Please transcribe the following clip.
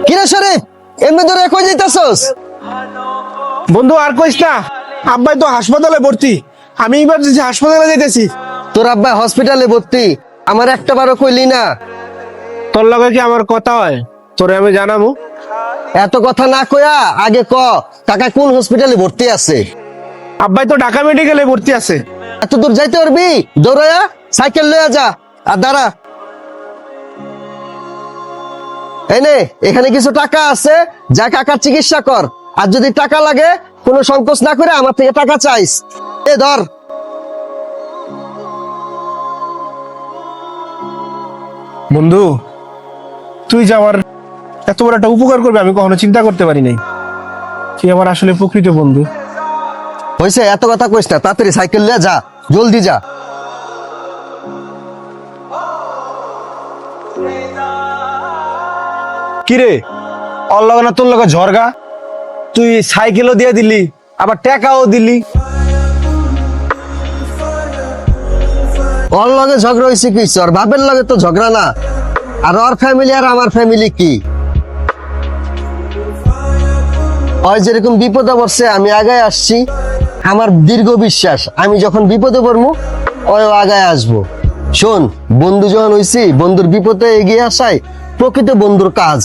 কিরে শরীফ, এমনি ধরে কই যাইতাছস? বন্ধু আর কইস না, আব্বাই তো হাসপাতালে ভর্তি। আমি ইমার্জেন্সি হাসপাতালে যাইতেছি। তোর আব্বা হসপিটালে ভর্তি, আমার একটা বারও কইলি না। তোর লগে কি আমার কথা হয়? তোরে আমি জানাবো। এত কথা না কইয়া আগে ক, কাকা কোন হসপিটালে ভর্তি আছে? আব্বাই তো ঢাকা মেডিকেলে ভর্তি আছে। এত দূর যাইতে পারবি? দৌড়ায়া সাইকেল লইয়া যা। আর দাঁড়া, এই নে, এখানে কিছু টাকা আছে, যা কাকার চিকিৎসা কর। আর যদি টাকা লাগে কোনো সংকোচ না করে আমার থেকে টাকা চাইস। এ ধর। বন্ধু, তুই যে আমার এত বড় একটা উপকার করবে আমি কখনো চিন্তা করতে পারি নাই। তুই আমার আসলে প্রকৃত বন্ধু। হয়েছে, এত কথা কইস না, তাড়াতাড়ি সাইকেল লইয়া যা, জলদি যা। কিরে, ওর লগে না তোর লগে ঝরগা? তুই সাইকেলও দিয়ে দিলি, আবার টাকাও দিলি। ওর লগে ঝগড়া হয়েছে কি? ওর বাপের লগে তো ঝগড়া না। আর ওর ফ্যামিলি আর আমার ফ্যামিলি কি? ওই যেরকম বিপদে পড়ছে আমি আগায় আসছি, আমার দীর্ঘ বিশ্বাস আমি যখন বিপদে পড়বো ওই আগায় আসবো। শোন, বন্ধু যখন হইছি, বন্ধুর বিপদে এগিয়ে আসাই প্রকৃত বন্ধুর কাজ।